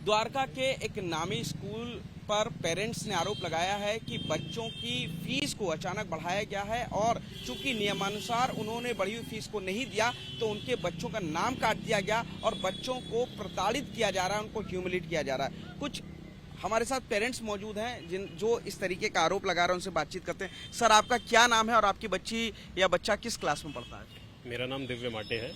द्वारका के एक नामी स्कूल पर पेरेंट्स ने आरोप लगाया है कि बच्चों की फीस को अचानक बढ़ाया गया है और चूंकि नियमानुसार उन्होंने बढ़ी हुई फीस को नहीं दिया तो उनके बच्चों का नाम काट दिया गया और बच्चों को प्रताड़ित किया जा रहा है, उनको ह्यूमिलेट किया जा रहा है। कुछ हमारे साथ पेरेंट्स मौजूद हैं जो इस तरीके का आरोप लगा रहे हैं, उनसे बातचीत करते हैं। सर, आपका क्या नाम है और आपकी बच्ची या बच्चा किस क्लास में पढ़ता है? मेरा नाम दिव्य माटे है।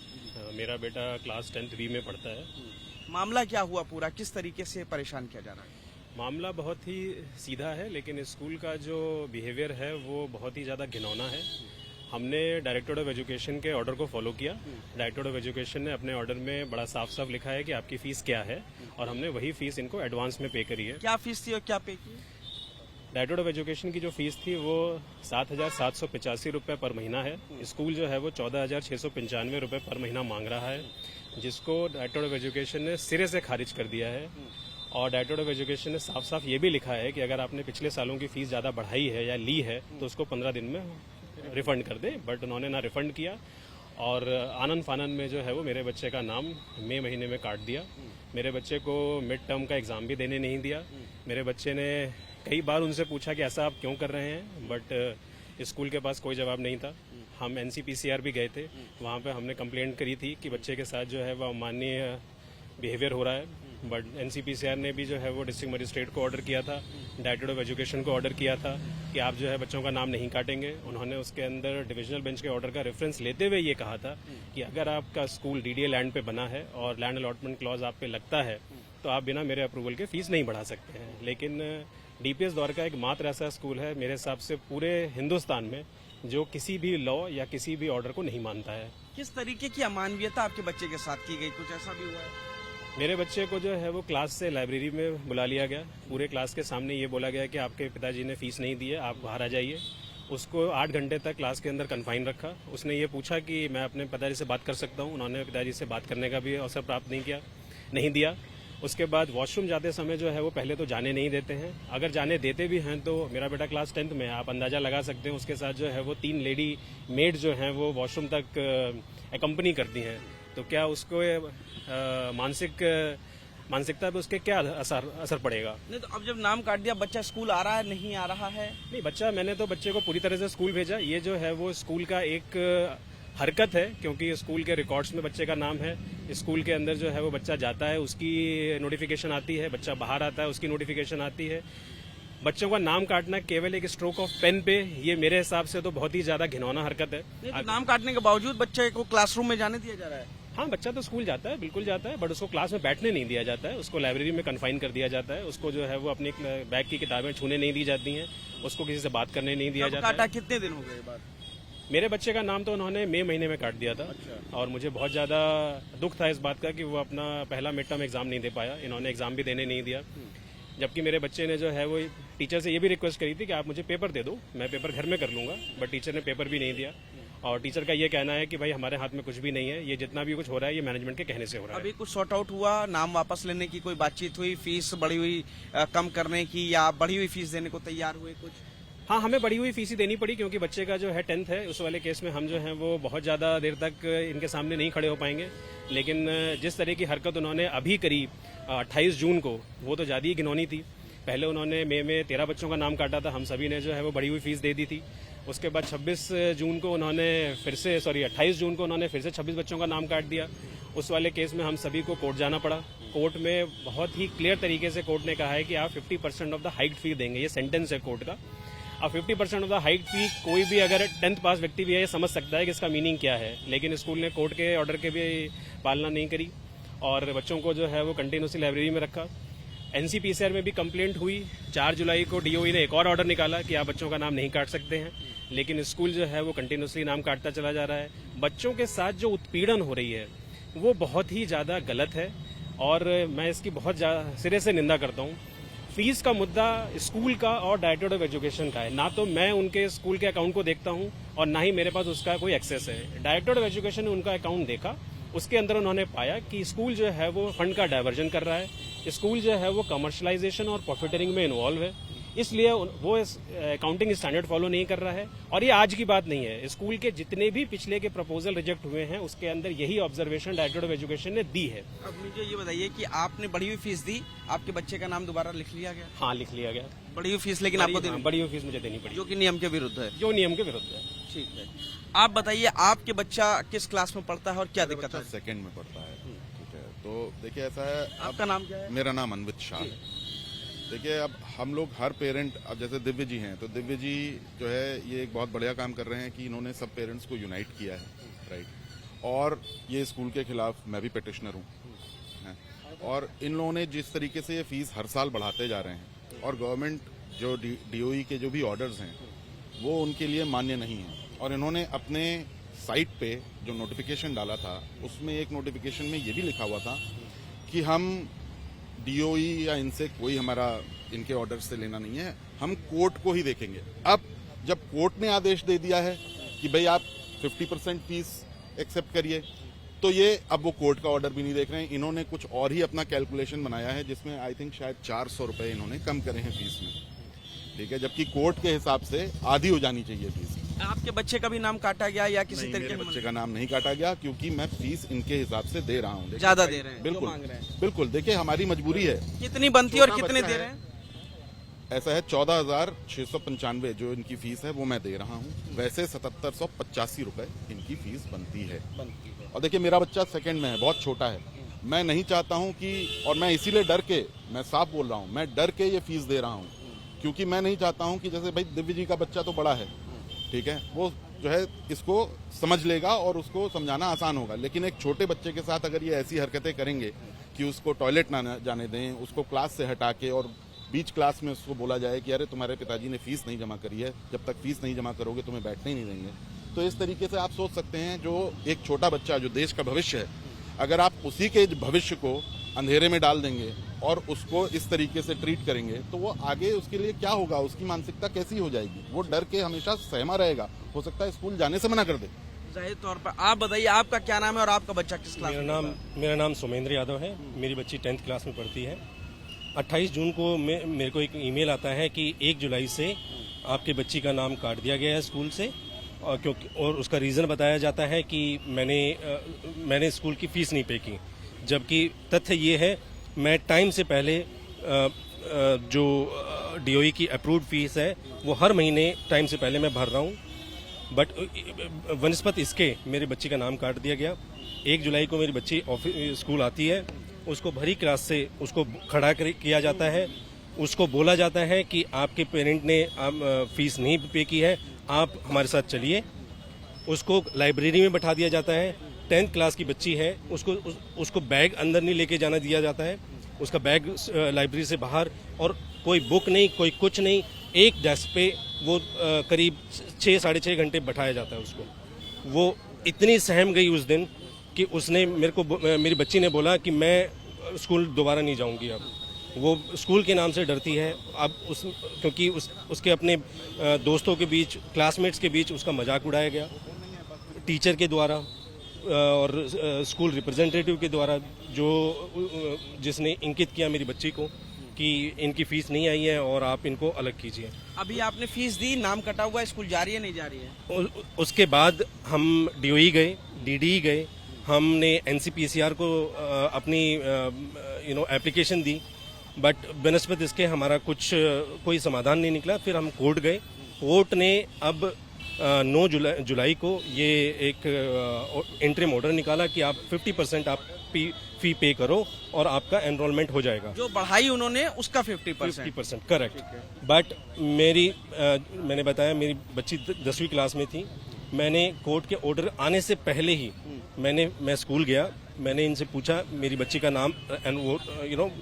मेरा बेटा क्लास 10th बी में पढ़ता है। मामला क्या हुआ पूरा, किस तरीके से परेशान किया जा रहा है? मामला बहुत ही सीधा है, लेकिन स्कूल का जो बिहेवियर है वो बहुत ही ज़्यादा घिनौना है। हमने डायरेक्टर ऑफ एजुकेशन के ऑर्डर को फॉलो किया। डायरेक्टर ऑफ एजुकेशन ने अपने ऑर्डर में बड़ा साफ साफ लिखा है कि आपकी फीस क्या है, और हमने वही फीस इनको एडवांस में पे करी है। क्या फीस थी और क्या पे की? डायरेक्टर ऑफ एजुकेशन की जो फीस थी वो 7,785 रुपये पर महीना है। स्कूल जो है वो 14,695 रुपये पर महीना मांग रहा है, जिसको डायरेक्टर ऑफ एजुकेशन ने सिरे से खारिज कर दिया है। और डायरेक्टर ऑफ एजुकेशन ने साफ साफ ये भी लिखा है कि अगर आपने पिछले सालों की फीस ज़्यादा बढ़ाई है या ली है तो उसको 15 दिन में रिफंड कर दे। बट उन्होंने ना रिफंड किया और आनन फानन में जो है वो मेरे बच्चे का नाम मई महीने में काट दिया। मेरे बच्चे को मिड टर्म का एग्ज़ाम भी देने नहीं दिया। मेरे बच्चे ने कई बार उनसे पूछा कि ऐसा आप क्यों कर रहे हैं, बट स्कूल के पास कोई जवाब नहीं था। हम NCPCR भी गए थे, वहाँ पे हमने कंप्लेंट करी थी कि बच्चे के साथ जो है वह अमानवीय बिहेवियर हो रहा है। बट NCPCR ने भी जो है वो डिस्ट्रिक्ट मजिस्ट्रेट को ऑर्डर किया था, डायरेक्टर ऑफ एजुकेशन को ऑर्डर किया था कि आप जो है बच्चों का नाम नहीं काटेंगे। उन्होंने उसके अंदर डिविजनल बेंच के ऑर्डर का रेफरेंस लेते हुए ये कहा था कि अगर आपका स्कूल DDA लैंड पे बना है और लैंड अलॉटमेंट क्लॉज आप पे लगता है तो आप बिना मेरे अप्रूवल के फीस नहीं बढ़ा सकते हैं। लेकिन DPS द्वारका एक मात्र ऐसा स्कूल है मेरे हिसाब से पूरे हिंदुस्तान में जो किसी भी लॉ या किसी भी ऑर्डर को नहीं मानता है। किस तरीके की अमानवीयता आपके बच्चे के साथ की गई, कुछ ऐसा भी हुआ है? मेरे बच्चे को जो है वो क्लास से लाइब्रेरी में बुला लिया गया। पूरे क्लास के सामने ये बोला गया कि आपके पिताजी ने फीस नहीं दी है, आप बाहर आ जाइए। उसको 8 घंटे तक क्लास के अंदर कन्फाइन रखा। उसने ये पूछा कि मैं अपने पिताजी से बात कर सकता हूँ। उन्होंने पिताजी से बात करने का भी अवसर प्राप्त नहीं दिया। उसके बाद वॉशरूम जाते समय जो है वो पहले तो जाने नहीं देते हैं। अगर जाने देते भी हैं तो मेरा बेटा क्लास 10th में है, आप अंदाजा लगा सकते हैं। उसके साथ जो है वो 3 लेडी मेड जो हैं वो वॉशरूम तक एकम्पनी करती हैं। तो क्या उसको मानसिकता पे उसके क्या असर पड़ेगा? नहीं तो अब जब नाम काट दिया, बच्चा स्कूल आ रहा है नहीं आ रहा है? नहीं, मैंने तो बच्चे को पूरी तरह से स्कूल भेजा। ये जो है वो स्कूल का एक हरकत है, क्योंकि स्कूल के रिकॉर्ड्स में बच्चे का नाम है। स्कूल के अंदर जो है वो बच्चा जाता है, उसकी नोटिफिकेशन आती है। बच्चा बाहर आता है, उसकी नोटिफिकेशन आती है। बच्चों का नाम काटना केवल एक स्ट्रोक ऑफ पेन पे, ये मेरे हिसाब से तो बहुत ही ज्यादा घिनौना हरकत है। तो नाम काटने के बावजूद बच्चे को क्लासरूम में जाने दिया जा रहा है? हाँ, बच्चा तो स्कूल जाता है, बिल्कुल जाता है, बट उसको क्लास में बैठने नहीं दिया जाता है। उसको लाइब्रेरी में कन्फाइन कर दिया जाता है। उसको जो है वो अपनी बैग की किताबें छूने नहीं दी जाती हैं। उसको किसी से बात करने नहीं दिया जाता है। कितने दिन हो गए बाद? मेरे बच्चे का नाम तो उन्होंने मई महीने में काट दिया था। अच्छा। और मुझे बहुत ज़्यादा दुख था इस बात का कि वो अपना पहला मिड टर्म एग्जाम नहीं दे पाया। इन्होंने एग्जाम भी देने नहीं दिया। जबकि मेरे बच्चे ने जो है वो टीचर से ये भी रिक्वेस्ट करी थी कि आप मुझे पेपर दे दो, मैं पेपर घर में कर लूंगा। बट टीचर ने पेपर भी नहीं दिया। और टीचर का ये कहना है कि भाई हमारे हाथ में कुछ भी नहीं है, ये जितना भी कुछ हो रहा है ये मैनेजमेंट के कहने से हो रहा है। अभी कुछ सॉर्ट आउट हुआ? नाम वापस लेने की कोई बातचीत हुई? फीस बढ़ी हुई कम करने की या बढ़ी हुई फीस देने को तैयार हुए कुछ? हाँ, हमें बढ़ी हुई फीस ही देनी पड़ी, क्योंकि बच्चे का जो है 10th है। उस वाले केस में हम जो है वो बहुत ज़्यादा देर तक इनके सामने नहीं खड़े हो पाएंगे। लेकिन जिस तरह की हरकत उन्होंने अभी करी 28 जून को, वो तो ज़्यादा ही घिनौनी थी। पहले उन्होंने मई में 13 बच्चों का नाम काटा था, हम सभी ने जो है वो बढ़ी हुई फीस दे दी थी। उसके बाद 26 जून को उन्होंने 28 जून को उन्होंने फिर से 26 बच्चों का नाम काट दिया। उस वाले केस में हम सभी को कोर्ट जाना पड़ा। कोर्ट में बहुत ही क्लियर तरीके से कोर्ट ने कहा है कि आप 50% ऑफ द हाइट फी देंगे। ये सेंटेंस है कोर्ट का। अब 50% ऑफ द हाइट फी कोई भी अगर 10th पास व्यक्ति भी है ये समझ सकता है कि इसका मीनिंग क्या है। लेकिन स्कूल ने कोर्ट के ऑर्डर के भी पालना नहीं करी और बच्चों को जो है वो कंटिन्यूसली लाइब्रेरी में रखा। NCPCR में भी कंप्लेंट हुई। 4 जुलाई को DOE ने एक और ऑर्डर निकाला कि आप बच्चों का नाम नहीं काट सकते हैं। लेकिन स्कूल जो है वो कंटिन्यूसली नाम काटता चला जा रहा है। बच्चों के साथ जो उत्पीड़न हो रही है वो बहुत ही ज़्यादा गलत है और मैं इसकी बहुत सिरे से निंदा करता हूँ। फीस का मुद्दा स्कूल का और डायरेक्टर ऑफ एजुकेशन का है। ना तो मैं उनके स्कूल के अकाउंट को देखता हूँ और ना ही मेरे पास उसका कोई एक्सेस है। डायरेक्टर ऑफ एजुकेशन ने उनका अकाउंट देखा, उसके अंदर उन्होंने पाया कि स्कूल जो है वो फंड का डाइवर्जन कर रहा है। स्कूल जो है वो कमर्शलाइजेशन और प्रॉफिटरिंग में इन्वॉल्व है। इसलिए वो अकाउंटिंग स्टैंडर्ड फॉलो नहीं कर रहा है। और ये आज की बात नहीं है, स्कूल के जितने भी पिछले के प्रपोजल रिजेक्ट हुए हैं उसके अंदर यही ऑब्जर्वेशन डायरेक्टर ऑफ एजुकेशन ने दी है। अब मुझे ये बताइए कि आपने बढ़ी हुई फीस दी, आपके बच्चे का नाम दोबारा लिख लिया गया? हाँ, लिख लिया गया। बढ़ी हुई फीस लेकिन आपको देनी, बड़ी हुई फीस मुझे देनी पड़ी, जो कि नियम के विरुद्ध है। जो नियम के विरुद्ध है। ठीक है, आप बताइए आपके बच्चा किस क्लास में पढ़ता है और क्या दिक्कत है? सेकंड में पढ़ता है। ठीक है, तो देखिए ऐसा है। आपका नाम क्या है? मेरा नाम अन्वित शाह है। देखिए, अब हम लोग हर पेरेंट, अब जैसे दिव्य जी हैं, तो दिव्य जी जो है ये एक बहुत बढ़िया काम कर रहे हैं कि इन्होंने सब पेरेंट्स को यूनाइट किया है, राइट। और ये स्कूल के खिलाफ मैं भी पिटिशनर हूँ, और इन लोगों ने जिस तरीके से ये फीस हर साल बढ़ाते जा रहे हैं, और गवर्नमेंट जो डीओई के जो भी ऑर्डर्स हैं वो उनके लिए मान्य नहीं है। और इन्होंने अपने साइट पे जो नोटिफिकेशन डाला था उसमें एक नोटिफिकेशन में ये भी लिखा हुआ था कि हम डीओई या इनसे कोई हमारा इनके ऑर्डर से लेना नहीं है, हम कोर्ट को ही देखेंगे। अब जब कोर्ट ने आदेश दे दिया है कि भाई आप 50% फीस एक्सेप्ट करिए, तो ये अब वो कोर्ट का ऑर्डर भी नहीं देख रहे हैं। इन्होंने कुछ और ही अपना कैलकुलेशन बनाया है जिसमें आई थिंक शायद 400 रुपए इन्होंने कम करे हैं फीस में, ठीक है, जबकि कोर्ट के हिसाब से आधी हो जानी चाहिए फीस। आपके बच्चे का भी नाम काटा गया या किसी तरीके मेरे बच्चे का नाम नहीं काटा गया, क्योंकि मैं फीस इनके हिसाब से दे रहा हूँ। ज्यादा दे रहे हैं? बिल्कुल, मांग रहे हैं? बिल्कुल। देखिए, हमारी मजबूरी है। कितनी बनती है और कितने दे रहे हैं? ऐसा है 14,695 जो इनकी फीस है वो मैं दे रहा हूँ। वैसे 7,785 रुपए इनकी फीस बनती है। और देखिए, मेरा बच्चा सेकंड में है, बहुत छोटा है। मैं नहीं चाहता हूँ कि, और मैं इसीलिए डर के, मैं साफ बोल रहा हूँ, मैं डर के ये फीस दे रहा हूँ, क्योंकि मैं नहीं चाहता हूँ कि जैसे भाई दिव्य जी का बच्चा तो बड़ा है, ठीक है, वो जो है इसको समझ लेगा और उसको समझाना आसान होगा। लेकिन एक छोटे बच्चे के साथ अगर ये ऐसी हरकतें करेंगे कि उसको टॉयलेट ना जाने दें, उसको क्लास से हटा के और बीच क्लास में उसको बोला जाए कि अरे तुम्हारे पिताजी ने फीस नहीं जमा करी है, जब तक फीस नहीं जमा करोगे तुम्हें बैठने ही नहीं देंगे, तो इस तरीके से आप सोच सकते हैं जो एक छोटा बच्चा जो देश का भविष्य है, अगर आप उसी के भविष्य को अंधेरे में डाल देंगे और उसको इस तरीके से ट्रीट करेंगे, तो वो आगे उसके लिए क्या होगा, उसकी मानसिकता कैसी हो जाएगी, वो डर के हमेशा सहमा रहेगा, हो सकता है स्कूल जाने से मना कर दे। जाहिर तौर पर आप बताइए आपका क्या नाम है और आपका बच्चा किस क्लास में? मेरा नाम सुमेंद्र यादव है। मेरी बच्ची 10th क्लास में पढ़ती है। 28 जून को मेरे को एक ईमेल आता है कि 1 जुलाई से आपके बच्ची का नाम काट दिया गया है स्कूल से, और क्योंकि और उसका रीज़न बताया जाता है कि मैंने स्कूल की फ़ीस नहीं पे की, जबकि तथ्य ये है मैं टाइम से पहले जो डीओई की अप्रूव्ड फीस है वो हर महीने टाइम से पहले मैं भर रहा हूँ, बट वनस्पत इसके मेरे बच्ची का नाम काट दिया गया। 1 जुलाई को मेरी बच्ची स्कूल आती है, उसको भरी क्लास से उसको खड़ा किया जाता है, उसको बोला जाता है कि आपके पेरेंट ने फीस नहीं पे की है, आप हमारे साथ चलिए। उसको लाइब्रेरी में बैठा दिया जाता है। 10th क्लास की बच्ची है, उसको बैग अंदर नहीं लेके जाना दिया जाता है, उसका बैग लाइब्रेरी से बाहर, और कोई बुक नहीं, कोई कुछ नहीं, एक डेस्क पे वो करीब 6-6.5 घंटे बैठाया जाता है उसको। वो इतनी सहम गई उस दिन कि उसने मेरी बच्ची ने बोला कि मैं स्कूल दोबारा नहीं जाऊंगी। अब वो स्कूल के नाम से डरती है। अब क्योंकि उसके अपने दोस्तों के बीच, क्लासमेट्स के बीच उसका मजाक उड़ाया गया टीचर के द्वारा और स्कूल रिप्रेजेंटेटिव के द्वारा, जिसने इंगित किया मेरी बच्ची को कि इनकी फीस नहीं आई है और आप इनको अलग कीजिए। अभी आपने फीस दी, नाम कटा हुआ है, स्कूल जा रही है नहीं जा रही है? उसके बाद हम डीओई गए, डीडी गए, हमने एनसीपीसीआर को अपनी एप्लीकेशन दी, बट बनस्पत इसके हमारा कोई समाधान नहीं निकला। फिर हम कोर्ट गए। कोर्ट ने अब 9 जुलाई को ये एक इंटरिम ऑर्डर निकाला कि आप 50% आप फी पे करो और आपका एनरोलमेंट हो जाएगा। जो बढ़ाई उन्होंने उसका 50%? करेक्ट। बट मैंने बताया मेरी बच्ची 10वीं क्लास में थी। मैंने कोर्ट के ऑर्डर आने से पहले ही मैं स्कूल गया, मैंने इनसे पूछा मेरी बच्ची का नाम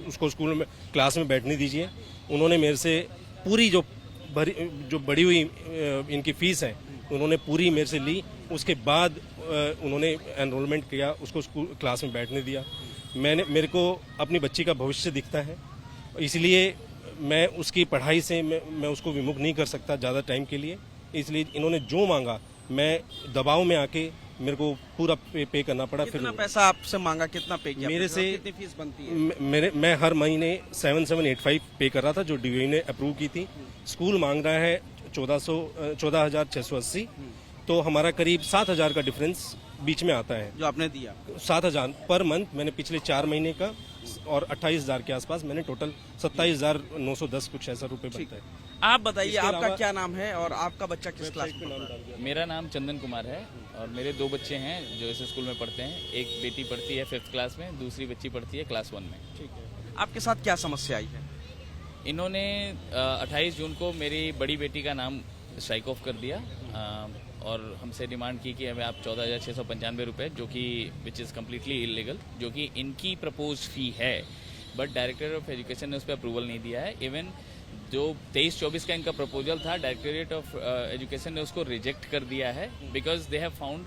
उसको स्कूल में क्लास में बैठने दीजिए। उन्होंने मेरे से पूरी जो बढ़ी हुई इनकी फीस है उन्होंने पूरी मेरे से ली। उसके बाद उन्होंने एनरोलमेंट किया, उसको स्कूल क्लास में बैठने दिया। मेरे को अपनी बच्ची का भविष्य दिखता है, इसलिए मैं उसकी पढ़ाई से मैं उसको विमुख नहीं कर सकता ज़्यादा टाइम के लिए। इसलिए इन्होंने जो मांगा मैं दबाव में आके मेरे को पूरा पे करना पड़ा। कितना पैसा आपसे मांगा, कितना पे किया? मेरे से कितनी फीस बनती है? मैं हर महीने 7785 पे कर रहा था जो डीओई ने अप्रूव की थी। स्कूल मांग रहा है 14,680, तो हमारा करीब 7,000 का डिफरेंस बीच में आता है। जो आपने दिया 7,000 पर मंथ मैंने पिछले 4 महीने का, और 28,000 के आसपास मैंने टोटल 27,910 कुछ ऐसा रुपए बनता है। आप बताइए, इसके आपका अलावा- क्या नाम है और आपका बच्चा किस क्लास वेबसाइट पे में नाम पढ़ता है? डाल दिया। मेरा नाम चंदन कुमार है और मेरे 2 बच्चे हैं जो इस स्कूल में पढ़ते हैं। एक बेटी पढ़ती है 5th क्लास में, दूसरी बच्ची पढ़ती है क्लास 1 में। ठीक है। आपके साथ क्या समस्या आई है? इन्होंने 28 जून को मेरी बड़ी बेटी का नाम स्ट्राइक ऑफ कर दिया और हमसे डिमांड की कि हमें आप 14,695 रुपये, जो कि विच इज़ कम्प्लीटली इलीगल, जो कि इनकी प्रपोज फी है, बट डायरेक्टर ऑफ एजुकेशन ने उस पर अप्रूवल नहीं दिया है। इवन जो 23-24 का इनका प्रपोजल था, डायरेक्टोरेट ऑफ एजुकेशन ने उसको रिजेक्ट कर दिया है because they have found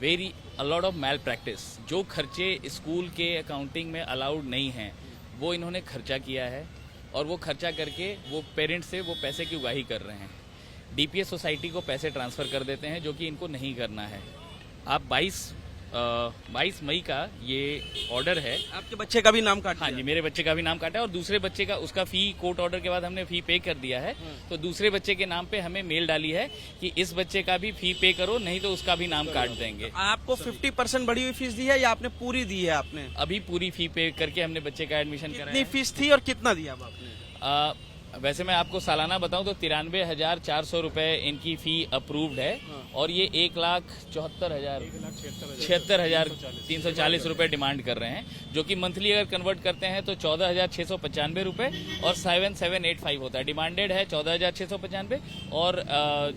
very a lot of malpractice. जो खर्चे स्कूल के अकाउंटिंग में अलाउड नहीं हैं वो इन्होंने खर्चा किया है और वो खर्चा करके वो पेरेंट्स से वो पैसे की उगाही कर रहे हैं। डीपीएस सोसाइटी को पैसे ट्रांसफ़र कर देते हैं, जो कि इनको नहीं करना है। आप 22 मई का ये ऑर्डर है। आपके बच्चे का भी नाम काट हाँ दिया? जी, मेरे बच्चे का भी नाम काटा है और दूसरे बच्चे का, उसका फी कोर्ट ऑर्डर के बाद हमने फी पे कर दिया है। तो दूसरे बच्चे के नाम पे हमें मेल डाली है कि इस बच्चे का भी फी पे करो, नहीं तो उसका भी नाम काट देंगे। आपको 50% बढ़ी हुई फीस दी है या आपने पूरी दी है? आपने अभी पूरी फी पे करके हमने बच्चे का एडमिशन कराया कितनी है। फीस थी और कितना दिया अब आपने? वैसे मैं आपको सालाना बताऊं तो 93,400 रुपए इनकी फी अप्रूव्ड है और ये 1,76,340 रुपए डिमांड कर रहे हैं, जो कि मंथली अगर कन्वर्ट करते हैं तो 14,695 रुपए और 7785 होता है। डिमांडेड है 14,695 और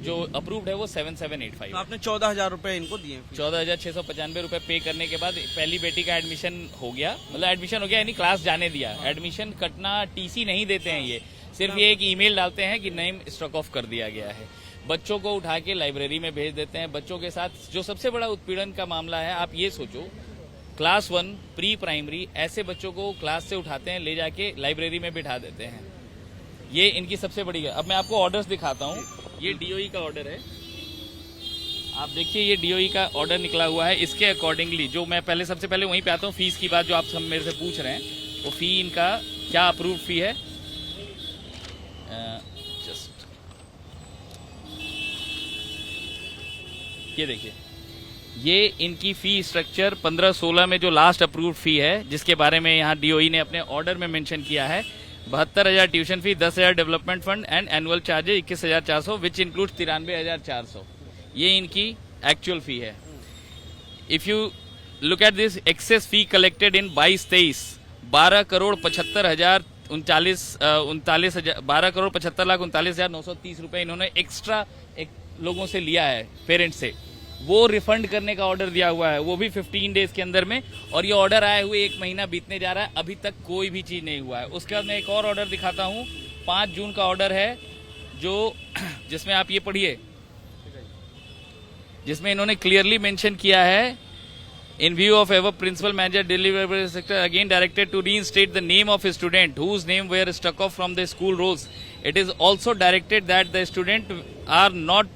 जो अप्रूव्ड है वो 7785। तो आपने 14,000 रुपए इनको दिए हैं। 14,695 रुपए पे करने के बाद पहली बेटी का एडमिशन हो गया, मतलब एडमिशन हो गया यानी क्लास जाने दिया। एडमिशन कटना, टीसी नहीं देते हैं, ये सिर्फ ये एक ईमेल डालते हैं कि नेम स्ट्रक ऑफ कर दिया गया है। बच्चों को उठा के लाइब्रेरी में भेज देते हैं। बच्चों के साथ जो सबसे बड़ा उत्पीड़न का मामला है, आप ये सोचो, क्लास 1 प्री प्राइमरी ऐसे बच्चों को क्लास से उठाते हैं, ले जाके लाइब्रेरी में बिठा देते हैं। ये इनकी सबसे बड़ी है। अब मैं आपको ऑर्डर्स दिखाता हूँ। ये डीओई का ऑर्डर है, आप देखिए, ये डीओई का ऑर्डर निकला हुआ है। इसके अकॉर्डिंगली जो मैं पहले, सबसे पहले वहीं पे आता हूँ, फीस की बात जो आप सब मेरे से पूछ रहे हैं, वो फी इनका क्या अप्रूव फी है। जस्ट ये देखिए, ये इनकी फी स्ट्रक्चर 15-16 में जो लास्ट अप्रूव्ड फी है, जिसके बारे में यहाँ डीओई ने अपने ऑर्डर में मेंशन किया है, 72,000 tuition fee, 10,000 development fund and annual charges 21,400 which includes 93,400। ये इनकी एक्चुअल फी है। If you look at this excess fee collected in 22-23, 12,75,39,930 रुपए इन्होंने एक्स्ट्रा लोगों से लिया है, पेरेंट्स से। वो रिफंड करने का ऑर्डर दिया हुआ है, वो भी 15 डेज के अंदर में, और ये ऑर्डर आए हुए 1 महीना बीतने जा रहा है, अभी तक कोई भी चीज नहीं हुआ है। उसके बाद मैं एक और ऑर्डर दिखाता हूँ, 5 जून का ऑर्डर है, जो जिसमें आप ये पढ़िए, जिसमें इन्होंने क्लियरली मेंशन किया है, in view of above principal manager delivery sector again directed to reinstate the name of a student whose name were struck off from the school rolls. It is also directed that the student are not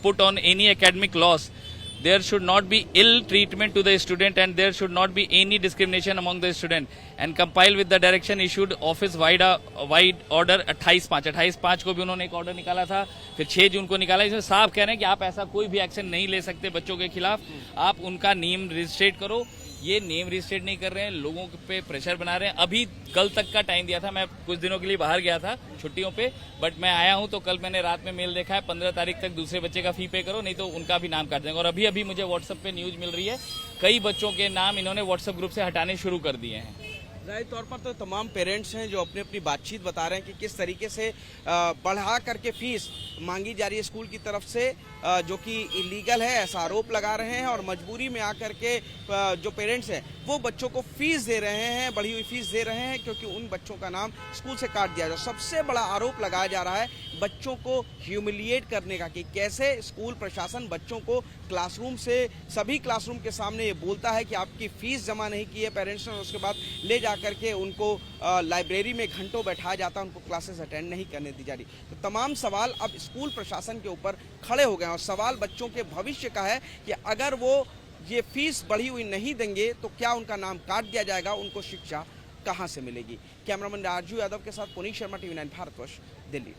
put on any academic loss. There should not be ill treatment to the student and there should not be any discrimination among the student, and compile with the direction issued office wide order 28/5 को भी उन्होंने एक order निकाला था, फिर 6 जून को निकाला। इसमें साफ कह रहे हैं कि आप ऐसा कोई भी एक्शन नहीं ले सकते बच्चों के खिलाफ, आप उनका नेम रजिस्ट्रेट करो। ये नेम रजिस्ट्रेट नहीं कर रहे हैं, लोगों पे प्रेशर बना रहे हैं। अभी कल तक का टाइम दिया था, मैं कुछ दिनों के लिए बाहर गया था छुट्टियों पे, बट मैं आया हूं तो कल मैंने रात में मेल देखा है, 15 तारीख तक दूसरे बच्चे का फी पे करो, नहीं तो उनका भी नाम काट देंगे। और अभी मुझे व्हाट्सएप पे न्यूज मिल रही है, कई बच्चों के नाम इन्होंने व्हाट्सएप ग्रुप से हटाने शुरू कर दिए हैं। जाहिर तौर पर तो तमाम पेरेंट्स हैं जो अपनी अपनी बातचीत बता रहे हैं कि किस तरीके से बढ़ा करके फीस मांगी जा रही है स्कूल की तरफ से, जो कि इलीगल है ऐसा आरोप लगा रहे हैं, और मजबूरी में आकर के जो पेरेंट्स हैं वो बच्चों को फीस दे रहे हैं, बढ़ी हुई फीस दे रहे हैं, क्योंकि उन बच्चों का नाम स्कूल से काट दिया जाए। सबसे बड़ा आरोप लगाया जा रहा है बच्चों को ह्यूमिलिएट करने का, कि कैसे स्कूल प्रशासन बच्चों को क्लासरूम से, सभी क्लासरूम के सामने ये बोलता है कि आपकी फीस जमा नहीं की है पेरेंट्स ने, और उसके बाद ले जा करके उनको लाइब्रेरी में घंटों बैठाया जाता है, उनको क्लासेस अटेंड नहीं करने दी जा रही। तो तमाम सवाल अब स्कूल प्रशासन के ऊपर खड़े हो गए हैं, और सवाल बच्चों के भविष्य का है कि अगर वो ये फीस बढ़ी हुई नहीं देंगे तो क्या उनका नाम काट दिया जाएगा, उनको शिक्षा कहां से मिलेगी। कैमरामैन राजू यादव के साथ पुनीत शर्मा, TV9 भारतवर्ष, दिल्ली।